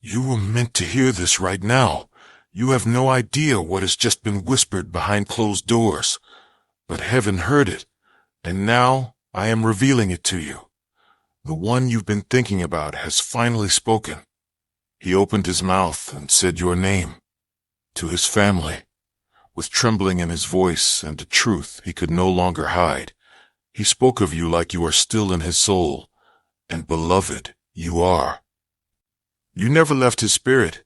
You were meant to hear this right now. You have no idea what has just been whispered behind closed doors. But heaven heard it, and now I am revealing it to you. The one you've been thinking about has finally spoken. He opened his mouth and said your name. To his family. With trembling in his voice and a truth he could no longer hide. He spoke of you like you are still in his soul. And beloved, you are. You never left his spirit.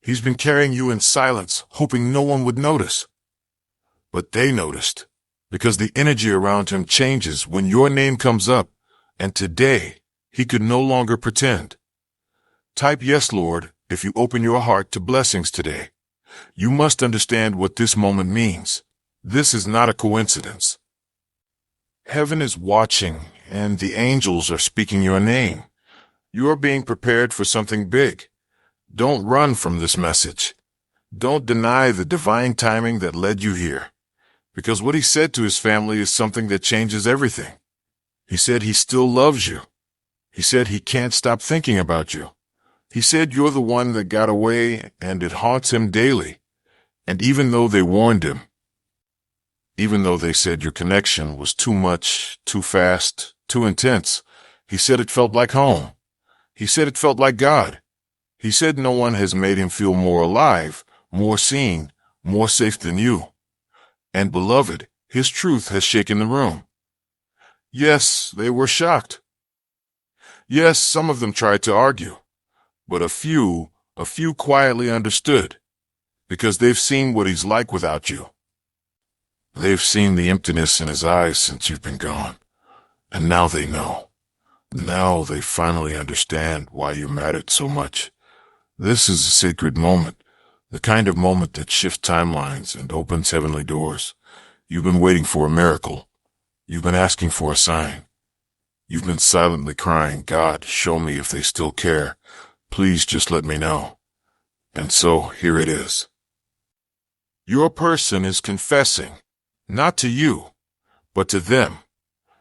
He's been carrying you in silence, hoping no one would notice. But they noticed, because the energy around him changes when your name comes up, and today he could no longer pretend. Type yes, Lord, if you open your heart to blessings today. You must understand what this moment means. This is not a coincidence. Heaven is watching, and the angels are speaking your name. You are being prepared for something big. Don't run from this message. Don't deny the divine timing that led you here. Because what he said to his family is something that changes everything. He said he still loves you. He said he can't stop thinking about you. He said you're the one that got away, and it haunts him daily. And even though they warned him, even though they said your connection was too much, too fast, too intense, he said it felt like home. He said it felt like God. He said no one has made him feel more alive, more seen, more safe than you. And beloved, his truth has shaken the room. Yes, they were shocked. Yes, some of them tried to argue. But a few quietly understood. Because they've seen what he's like without you. They've seen the emptiness in his eyes since you've been gone. And now they know. Now they finally understand why you mattered so much. This is a sacred moment, the kind of moment that shifts timelines and opens heavenly doors. You've been waiting for a miracle. You've been asking for a sign. You've been silently crying, God, show me if they still care. Please just let me know. And so here it is. Your person is confessing, not to you, but to them.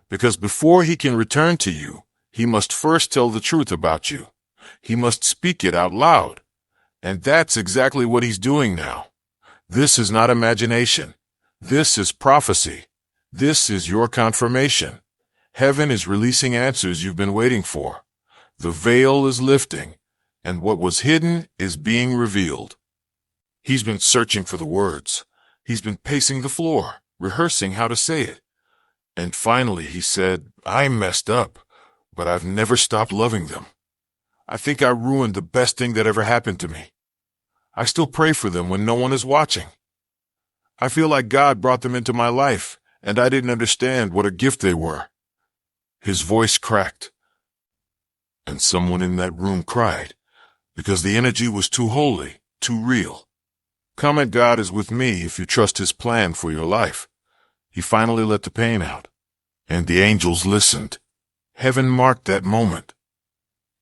Because before he can return to you, he must first tell the truth about you. He must speak it out loud. And that's exactly what he's doing now. This is not imagination. This is prophecy. This is your confirmation. Heaven is releasing answers you've been waiting for. The veil is lifting, and what was hidden is being revealed. He's been searching for the words. He's been pacing the floor, rehearsing how to say it. And finally he said, I messed up, but I've never stopped loving them. I think I ruined the best thing that ever happened to me. I still pray for them when no one is watching. I feel like God brought them into my life, and I didn't understand what a gift they were. His voice cracked, and someone in that room cried, because the energy was too holy, too real. Come at God is with me if you trust his plan for your life. He finally let the pain out, and the angels listened. Heaven marked that moment.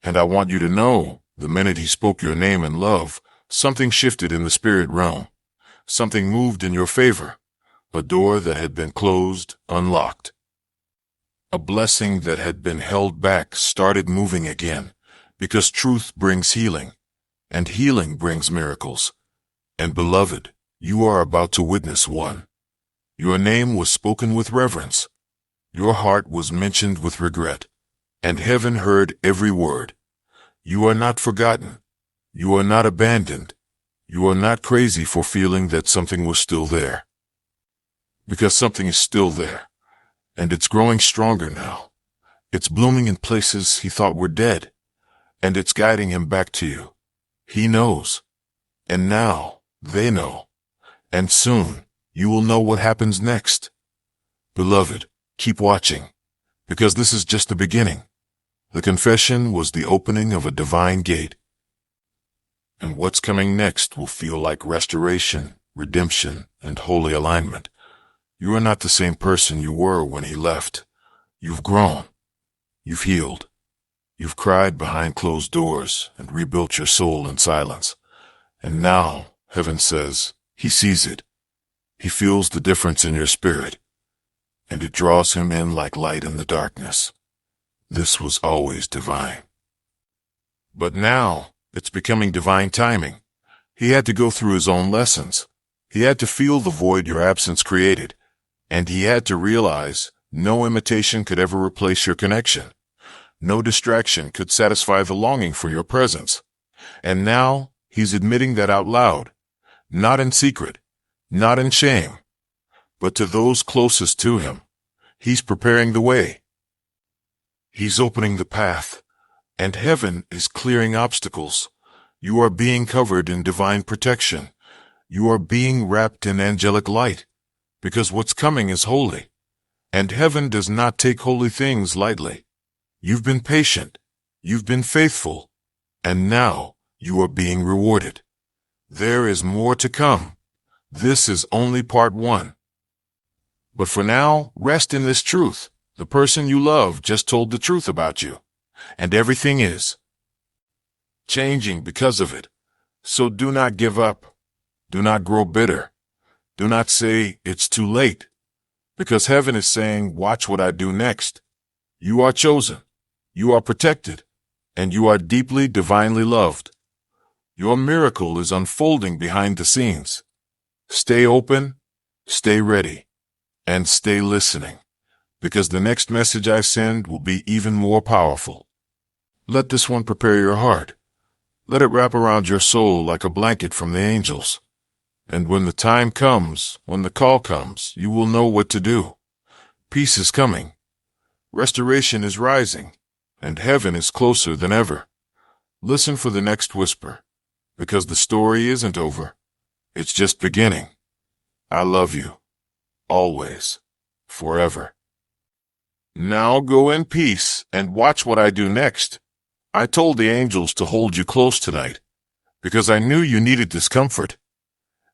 And I want you to know, the minute he spoke your name in love, something shifted in the spirit realm. Something moved in your favor. A door that had been closed, unlocked. A blessing that had been held back started moving again, because truth brings healing, and healing brings miracles. And beloved, you are about to witness one. Your name was spoken with reverence. Your heart was mentioned with regret, and heaven heard every word. You are not forgotten. You are not abandoned. You are not crazy for feeling that something was still there. Because something is still there, and it's growing stronger now. It's blooming in places he thought were dead, and it's guiding him back to you. He knows, and now they know, and soon you will know what happens next. Beloved, keep watching, because this is just the beginning. The confession was the opening of a divine gate. And what's coming next will feel like restoration, redemption, and holy alignment. You are not the same person you were when he left. You've grown. You've healed. You've cried behind closed doors and rebuilt your soul in silence. And now, heaven says, he sees it. He feels the difference in your spirit, and it draws him in like light in the darkness. This was always divine. But now, It's becoming divine timing. He had to go through his own lessons. He had to feel the void your absence created. And he had to realize no imitation could ever replace your connection. No distraction could satisfy the longing for your presence. And now he's admitting that out loud, not in secret, not in shame, but to those closest to him. He's preparing the way. He's opening the path, and heaven is clearing obstacles. You are being covered in divine protection. You are being wrapped in angelic light, because what's coming is holy, and heaven does not take holy things lightly. You've been patient, you've been faithful, and now you are being rewarded. There is more to come. This is only part one. But for now, rest in this truth. The person you love just told the truth about you, and everything is changing because of it. So do not give up. Do not grow bitter. Do not say it's too late, because heaven is saying, watch what I do next. You are chosen. You are protected, and you are deeply divinely loved. Your miracle is unfolding behind the scenes. Stay open, stay ready, and stay listening, because the next message I send will be even more powerful. Let this one prepare your heart. Let it wrap around your soul like a blanket from the angels. And when the time comes, when the call comes, you will know what to do. Peace is coming. Restoration is rising, and heaven is closer than ever. Listen for the next whisper, because the story isn't over. It's just beginning. I love you. Always. Forever. Now go in peace and watch what I do next. I told the angels to hold you close tonight, because I knew you needed this comfort.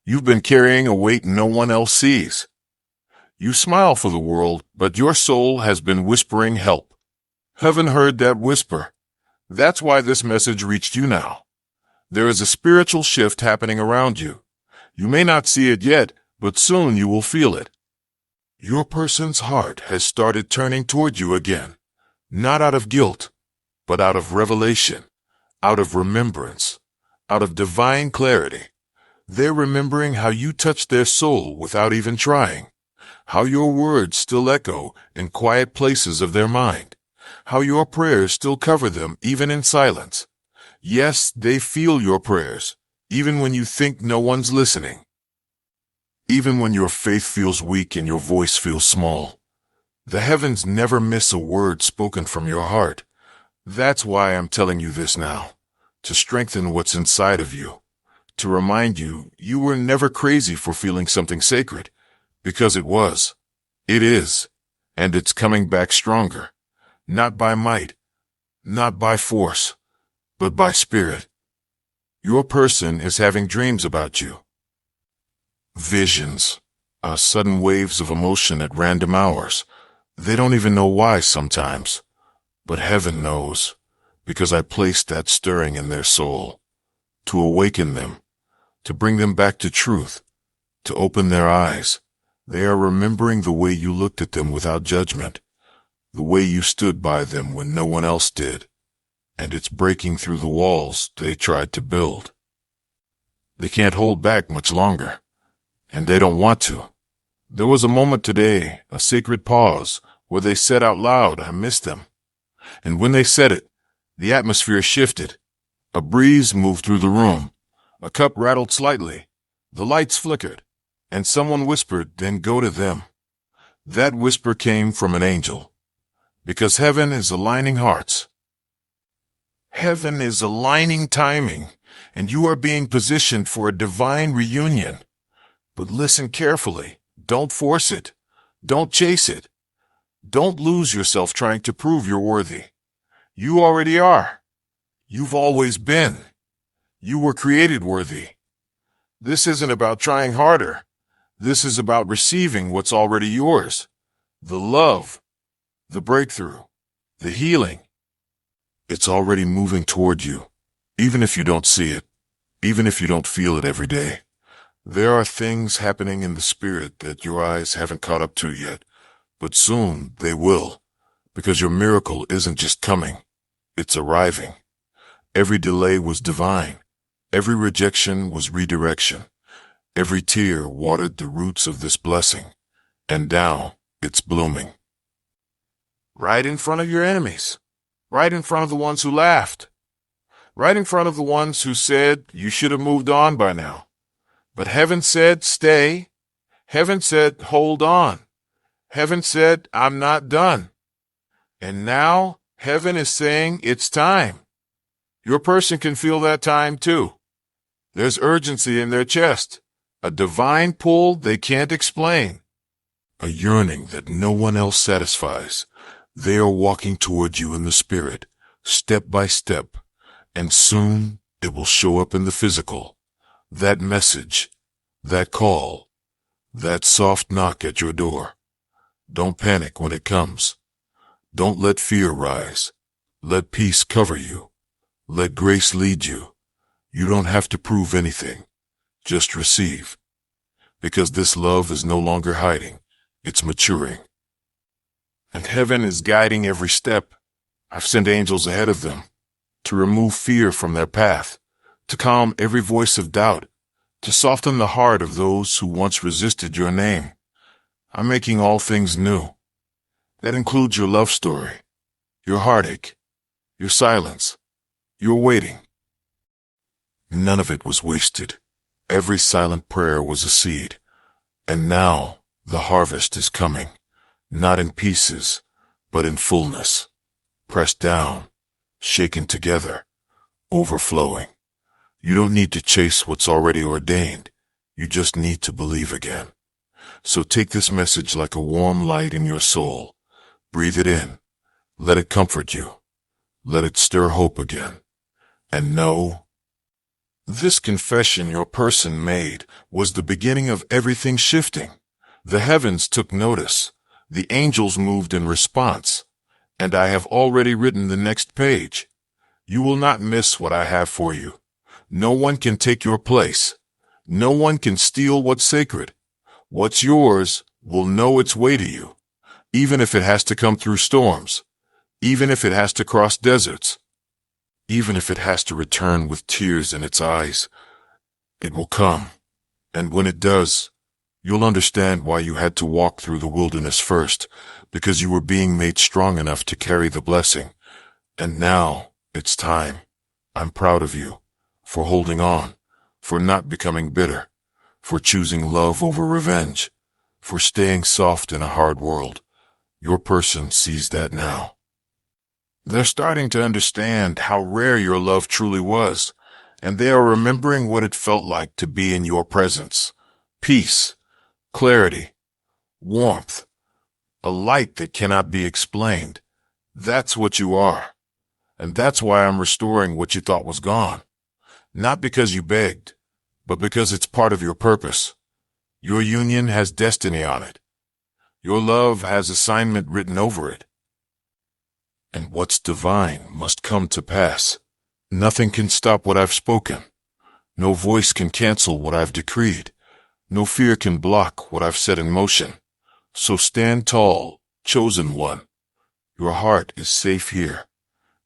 You've been carrying a weight no one else sees. You smile for the world, but your soul has been whispering help. Heaven heard that whisper. That's why this message reached you now. There is a spiritual shift happening around you. You may not see it yet, but soon you will feel it. Your person's heart has started turning toward you again, not out of guilt, but out of revelation, out of remembrance, out of divine clarity. They're remembering how you touched their soul without even trying, how your words still echo in quiet places of their mind, how your prayers still cover them even in silence. Yes, they feel your prayers, even when you think no one's listening. Even when your faith feels weak and your voice feels small. The heavens never miss a word spoken from your heart. That's why I'm telling you this now, to strengthen what's inside of you. To remind you, you were never crazy for feeling something sacred, because it was. It is. And it's coming back stronger. Not by might, not by force, but by spirit. Your person is having dreams about you. Visions, sudden waves of emotion at random hours. They don't even know why sometimes, but heaven knows, because I placed that stirring in their soul, to awaken them, to bring them back to truth, to open their eyes. They are remembering the way you looked at them without judgment, the way you stood by them when no one else did, and it's breaking through the walls they tried to build. They can't hold back much longer, and they don't want to. There was a moment today, a sacred pause, where they said out loud, I miss them. And when they said it, the atmosphere shifted. A breeze moved through the room. A cup rattled slightly. The lights flickered, and someone whispered, then go to them. That whisper came from an angel, because heaven is aligning hearts. Heaven is aligning timing, and you are being positioned for a divine reunion. But listen carefully. Don't force it. Don't chase it. Don't lose yourself trying to prove you're worthy. You already are. You've always been. You were created worthy. This isn't about trying harder. This is about receiving what's already yours. The love, the breakthrough, the healing. It's already moving toward you, even if you don't see it, even if you don't feel it every day. There are things happening in the spirit that your eyes haven't caught up to yet, but soon they will, because your miracle isn't just coming, it's arriving. Every delay was divine. Every rejection was redirection. Every tear watered the roots of this blessing. And now it's blooming. Right in front of your enemies. Right in front of the ones who laughed. Right in front of the ones who said you should have moved on by now. But heaven said, stay. Heaven said, hold on. Heaven said, I'm not done. And now heaven is saying it's time. Your person can feel that time too. There's urgency in their chest, a divine pull they can't explain, a yearning that no one else satisfies. They are walking toward you in the spirit, step by step, and soon it will show up in the physical. That message, that call, that soft knock at your door. Don't panic when it comes. Don't let fear rise. Let peace cover you. Let grace lead you. You don't have to prove anything. Just receive. Because this love is no longer hiding. It's maturing. And heaven is guiding every step. I've sent angels ahead of them to remove fear from their path, to calm every voice of doubt, to soften the heart of those who once resisted your name. I'm making all things new. That includes your love story, your heartache, your silence, your waiting. None of it was wasted. Every silent prayer was a seed. And now the harvest is coming, not in pieces, but in fullness, pressed down, shaken together, overflowing. You don't need to chase what's already ordained. You just need to believe again. So take this message like a warm light in your soul. Breathe it in. Let it comfort you. Let it stir hope again. And know, this confession your person made was the beginning of everything shifting. The heavens took notice. The angels moved in response. And I have already written the next page. You will not miss what I have for you. No one can take your place. No one can steal what's sacred. What's yours will know its way to you, even if it has to come through storms, even if it has to cross deserts, even if it has to return with tears in its eyes. It will come, and when it does, you'll understand why you had to walk through the wilderness first, because you were being made strong enough to carry the blessing. And now it's time. I'm proud of you for holding on, for not becoming bitter, for choosing love over revenge, for staying soft in a hard world. Your person sees that now. They're starting to understand how rare your love truly was, and they are remembering what it felt like to be in your presence. Peace, clarity, warmth, a light that cannot be explained. That's what you are. And that's why I'm restoring what you thought was gone. Not because you begged, but because it's part of your purpose. Your union has destiny on it. Your love has assignment written over it. And what's divine must come to pass. Nothing can stop what I've spoken. No voice can cancel what I've decreed. No fear can block what I've set in motion. So stand tall, chosen one. Your heart is safe here.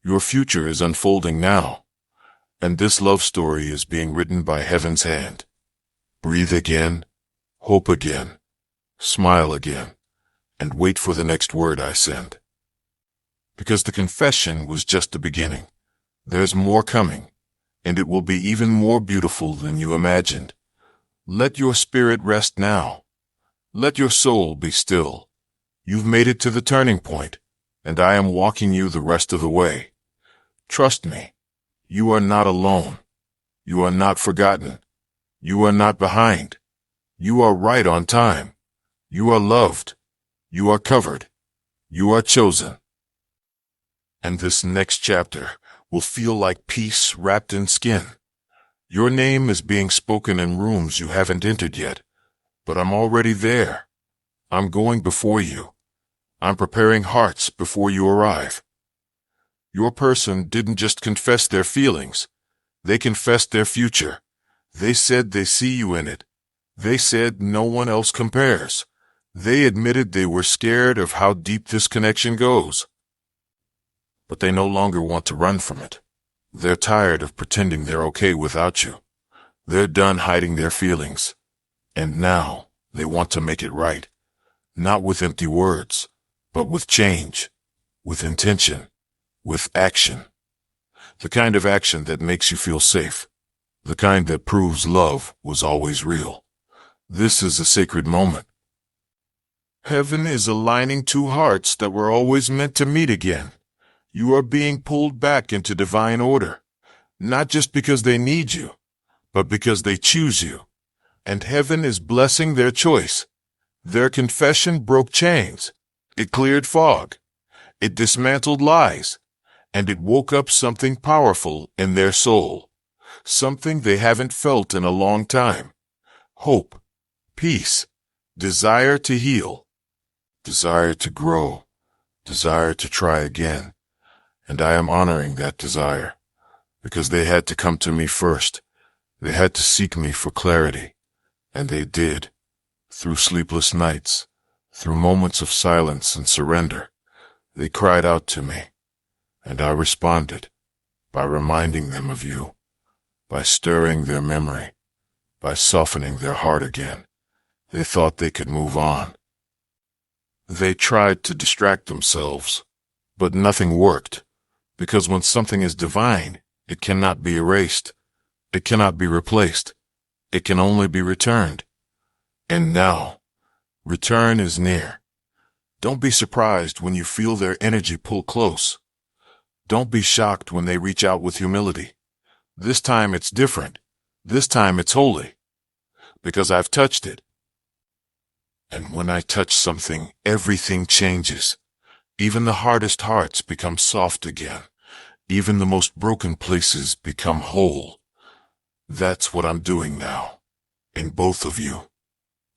Your future is unfolding now. And this love story is being written by heaven's hand. Breathe again, hope again, smile again, and wait for the next word I send. Because the confession was just the beginning. There's more coming, and it will be even more beautiful than you imagined. Let your spirit rest now. Let your soul be still. You've made it to the turning point, and I am walking you the rest of the way. Trust me. You are not alone. You are not forgotten. You are not behind. You are right on time. You are loved. You are covered. You are chosen. And this next chapter will feel like peace wrapped in skin. Your name is being spoken in rooms you haven't entered yet, but I'm already there. I'm going before you. I'm preparing hearts before you arrive. Your person didn't just confess their feelings. They confessed their future. They said they see you in it. They said no one else compares. They admitted they were scared of how deep this connection goes. But they no longer want to run from it. They're tired of pretending they're okay without you. They're done hiding their feelings. And now they want to make it right. Not with empty words, but with change, with intention, with action. The kind of action that makes you feel safe. The kind that proves love was always real. This is a sacred moment. Heaven is aligning two hearts that were always meant to meet again. You are being pulled back into divine order, not just because they need you, but because they choose you. And heaven is blessing their choice. Their confession broke chains. It cleared fog. It dismantled lies. And it woke up something powerful in their soul. Something they haven't felt in a long time. Hope, peace, desire to heal, desire to grow, desire to try again. And I am honoring that desire, because they had to come to me first. They had to seek me for clarity, and they did, through sleepless nights, through moments of silence and surrender. They cried out to me, and I responded by reminding them of you, by stirring their memory, by softening their heart again. They thought they could move on. They tried to distract themselves, but nothing worked. Because when something is divine, it cannot be erased. It cannot be replaced. It can only be returned. And now, return is near. Don't be surprised when you feel their energy pull close. Don't be shocked when they reach out with humility. This time it's different. This time it's holy. Because I've touched it. And when I touch something, everything changes. Even the hardest hearts become soft again. Even the most broken places become whole. That's what I'm doing now. In both of you.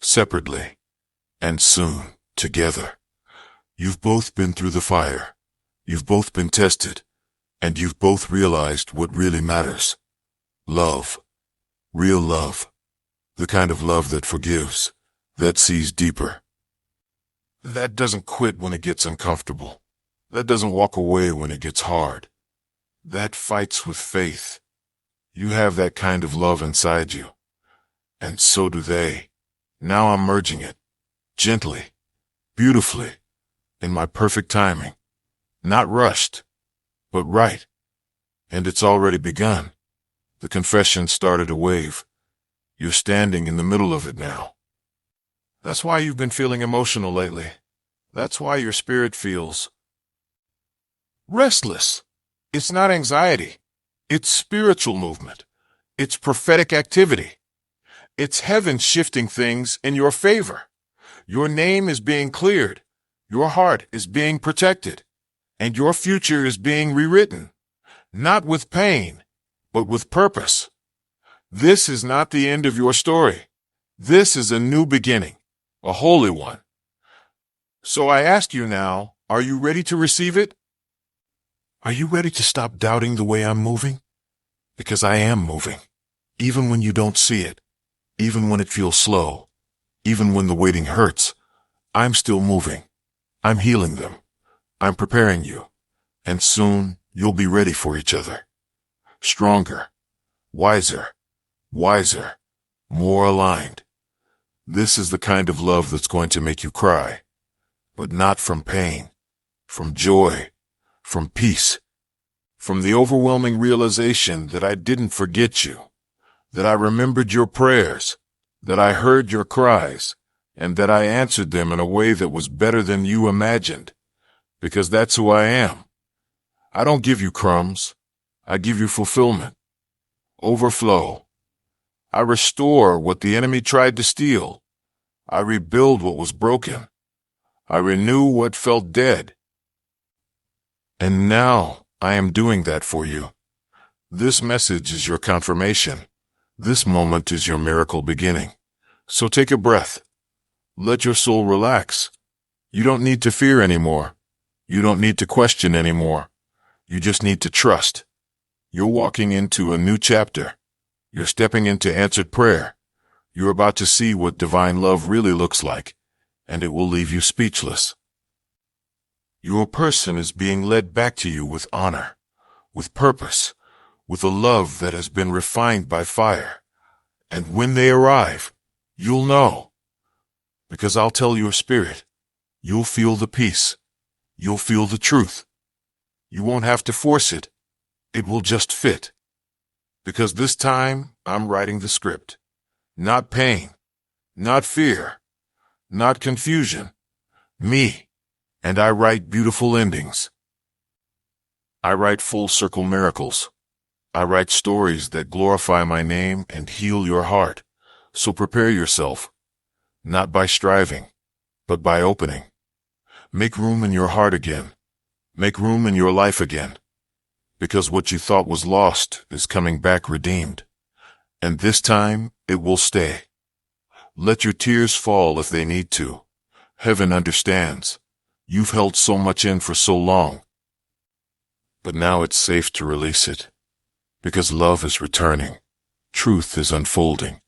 Separately. And soon, together. You've both been through the fire. You've both been tested. And you've both realized what really matters. Love. Real love. The kind of love that forgives. That sees deeper. That doesn't quit when it gets uncomfortable. That doesn't walk away when it gets hard. That fights with faith. You have that kind of love inside you. And so do they. Now I'm merging it. Gently. Beautifully. In my perfect timing. Not rushed. But right. And it's already begun. The confession started a wave. You're standing in the middle of it now. That's why you've been feeling emotional lately. That's why your spirit feels restless. It's not anxiety. It's spiritual movement. It's prophetic activity. It's heaven shifting things in your favor. Your name is being cleared. Your heart is being protected. And your future is being rewritten. Not with pain, but with purpose. This is not the end of your story. This is a new beginning. A holy one. So I ask you now, are you ready to receive it? Are you ready to stop doubting the way I'm moving? Because I am moving. Even when you don't see it. Even when it feels slow. Even when the waiting hurts. I'm still moving. I'm healing them. I'm preparing you. And soon you'll be ready for each other. Stronger. Wiser. Wiser. More aligned. This is the kind of love that's going to make you cry. But not from pain. From joy. From peace. From the overwhelming realization that I didn't forget you. That I remembered your prayers. That I heard your cries. And that I answered them in a way that was better than you imagined. Because that's who I am. I don't give you crumbs. I give you fulfillment. Overflow. I restore what the enemy tried to steal. I rebuild what was broken. I renew what felt dead. And now I am doing that for you. This message is your confirmation. This moment is your miracle beginning. So take a breath. Let your soul relax. You don't need to fear anymore. You don't need to question anymore. You just need to trust. You're walking into a new chapter. You're stepping into answered prayer. You're about to see what divine love really looks like, and it will leave you speechless. Your person is being led back to you with honor, with purpose, with a love that has been refined by fire. And when they arrive, you'll know. Because I'll tell your spirit, you'll feel the peace. You'll feel the truth. You won't have to force it. It will just fit. Because this time, I'm writing the script. Not pain, not fear, not confusion. Me. And I write beautiful endings. I write full circle miracles. I write stories that glorify my name and heal your heart. So prepare yourself. Not by striving, but by opening. Make room in your heart again. Make room in your life again. Because what you thought was lost is coming back redeemed. And this time, it will stay. Let your tears fall if they need to. Heaven understands. You've held so much in for so long. But now it's safe to release it. Because love is returning. Truth is unfolding.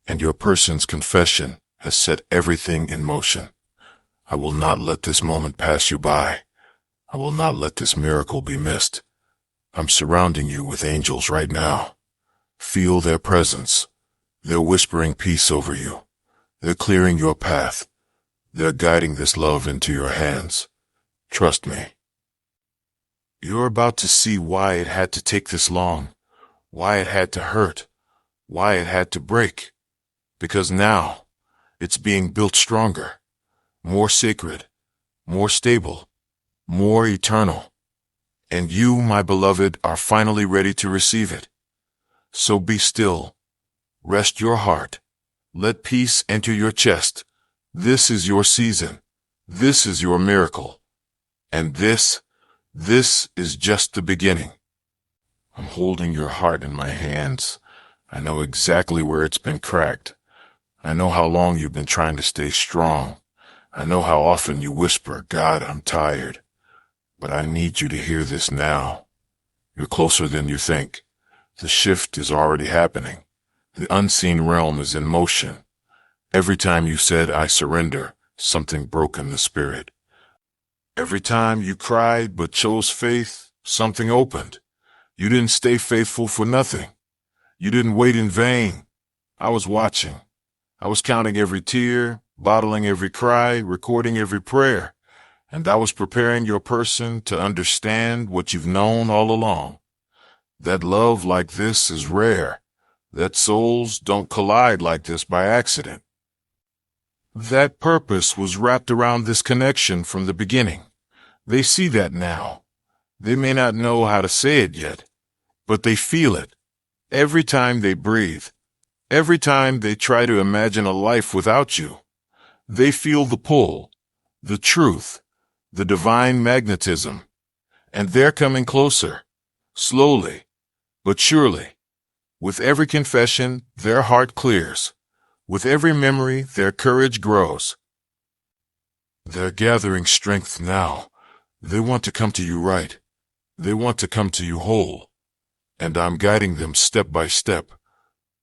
And your person's confession has set everything in motion. I will not let this moment pass you by. I will not let this miracle be missed. I'm surrounding you with angels right now. Feel their presence. They're whispering peace over you. They're clearing your path. They're guiding this love into your hands. Trust me. You're about to see why it had to take this long, why it had to hurt, why it had to break. Because now, it's being built stronger, more sacred, more stable, more eternal. And you, my beloved, are finally ready to receive it. So be still. Rest your heart. Let peace enter your chest. This is your season. This is your miracle. And this is just the beginning. I'm holding your heart in my hands. I know exactly where it's been cracked. I know how long you've been trying to stay strong. I know how often you whisper, God, I'm tired. But I need you to hear this now. You're closer than you think. The shift is already happening. The unseen realm is in motion. Every time you said, I surrender, something broke in the spirit. Every time you cried but chose faith, something opened. You didn't stay faithful for nothing. You didn't wait in vain. I was watching. I was counting every tear, bottling every cry, recording every prayer. And I was preparing your person to understand what you've known all along. That love like this is rare. That souls don't collide like this by accident. That purpose was wrapped around this connection from the beginning. They see that now. They may not know how to say it yet, but they feel it. Every time they breathe. Every time they try to imagine a life without you. They feel the pull, the truth, the divine magnetism. And they're coming closer. Slowly, but surely. With every confession, their heart clears. With every memory, their courage grows. They're gathering strength now. They want to come to you right. They want to come to you whole. And I'm guiding them step by step.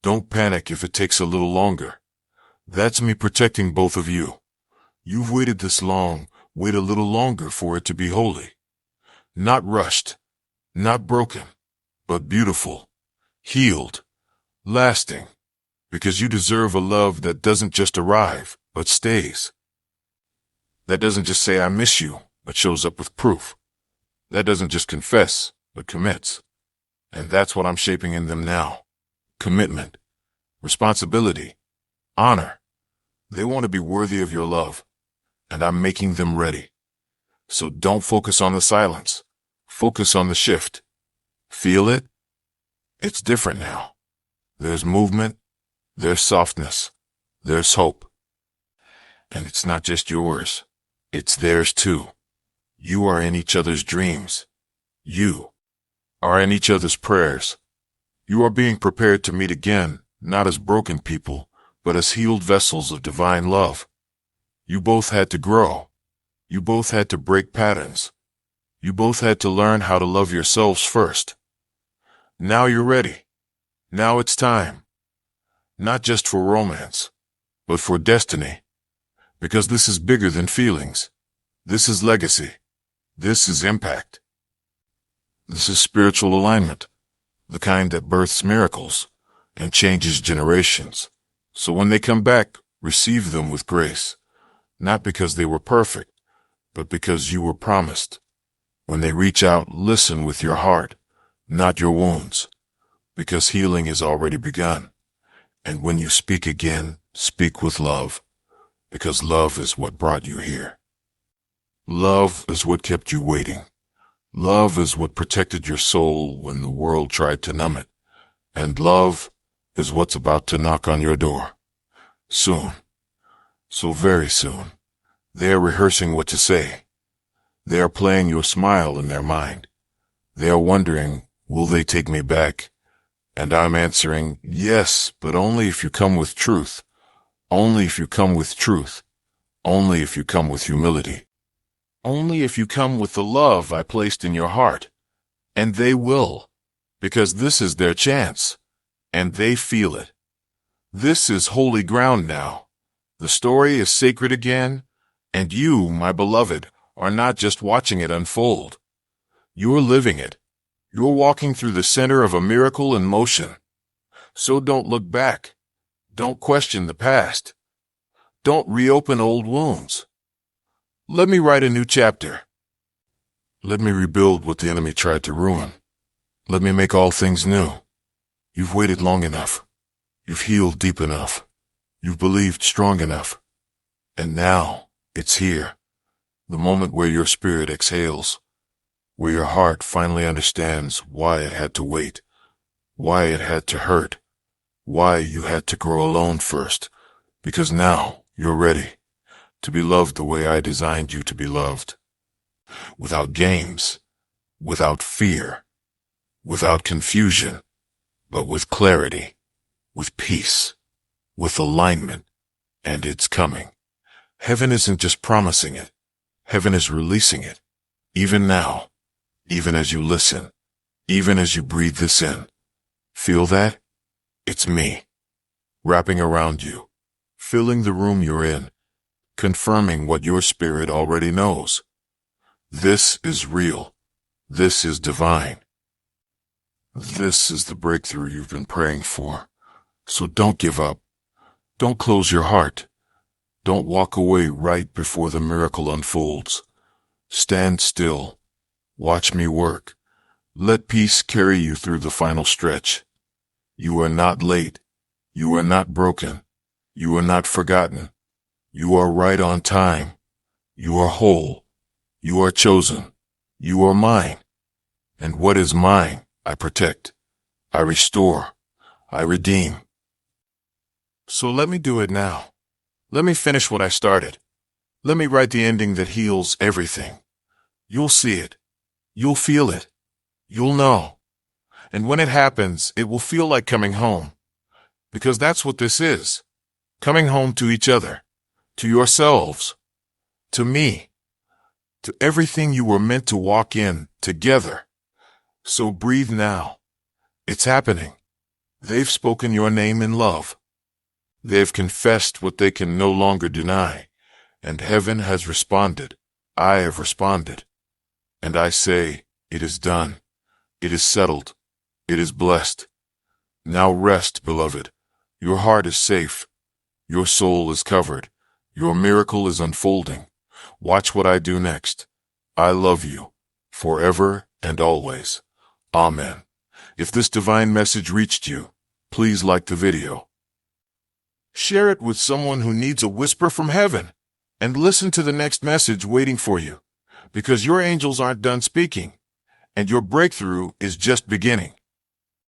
Don't panic if it takes a little longer. That's me protecting both of you. You've waited this long, wait a little longer for it to be holy. Not rushed, not broken, but beautiful, healed, lasting. Because you deserve a love that doesn't just arrive, but stays. That doesn't just say I miss you, but shows up with proof. That doesn't just confess, but commits. And that's what I'm shaping in them now. Commitment, responsibility, honor. They want to be worthy of your love, and I'm making them ready. So don't focus on the silence. Focus on the shift. Feel it? It's different now. There's movement, there's softness, there's hope. And it's not just yours. It's theirs too. You are in each other's dreams. You are in each other's prayers. You are being prepared to meet again, not as broken people, but as healed vessels of divine love. You both had to grow. You both had to break patterns. You both had to learn how to love yourselves first. Now you're ready. Now it's time. Not just for romance, but for destiny. Because this is bigger than feelings. This is legacy. This is impact. This is spiritual alignment. the kind that births miracles and changes generations. So when they come back, receive them with grace, not because they were perfect, but because you were promised. When they reach out, listen with your heart, not your wounds, because healing is already begun. And when you speak again, speak with love, because love is what brought you here. Love is what kept you waiting. Love is what protected your soul when the world tried to numb it. And love is what's about to knock on your door. Soon. So very soon. They are rehearsing what to say. They are playing your smile in their mind. They are wondering, will they take me back? And I'm answering, yes, but only if you come with truth. Only if you come with truth. Only if you come with humility. Only if you come with the love I placed in your heart. And they will, because this is their chance, and they feel it. This is holy ground now. The story is sacred again, and you, my beloved, are not just watching it unfold. You're living it. You're walking through the center of a miracle in motion. So don't look back. Don't question the past. Don't reopen old wounds. Let me write a new chapter. Let me rebuild what the enemy tried to ruin. Let me make all things new. You've waited long enough. You've healed deep enough. You've believed strong enough. And now, it's here. The moment where your spirit exhales. Where your heart finally understands why it had to wait. Why it had to hurt. Why you had to grow alone first. Because now, you're ready. To be loved the way I designed you to be loved. Without games. Without fear. Without confusion. But with clarity. With peace. With alignment. And it's coming. Heaven isn't just promising it. Heaven is releasing it. Even now. Even as you listen. Even as you breathe this in. Feel that? It's me. Wrapping around you. Filling the room you're in. Confirming what your spirit already knows. This is real. This is divine. This is the breakthrough you've been praying for. So don't give up. Don't close your heart. Don't walk away right before the miracle unfolds. Stand still. Watch me work. Let peace carry you through the final stretch. You are not late. You are not broken. You are not forgotten. You are right on time. You are whole. You are chosen. You are mine. And what is mine, I protect. I restore. I redeem. So let me do it now. Let me finish what I started. Let me write the ending that heals everything. You'll see it. You'll feel it. You'll know. And when it happens, it will feel like coming home. Because that's what this is. Coming home to each other. To yourselves. To me. To everything you were meant to walk in together. So breathe now. It's happening. They've spoken your name in love. They've confessed what they can no longer deny. And heaven has responded. I have responded. And I say, it is done. It is settled. It is blessed. Now rest, beloved. Your heart is safe. Your soul is covered. Your miracle is unfolding. Watch what I do next. I love you. Forever and always. Amen. If this divine message reached you, please like the video. Share it with someone who needs a whisper from heaven. And listen to the next message waiting for you. Because your angels aren't done speaking. And your breakthrough is just beginning.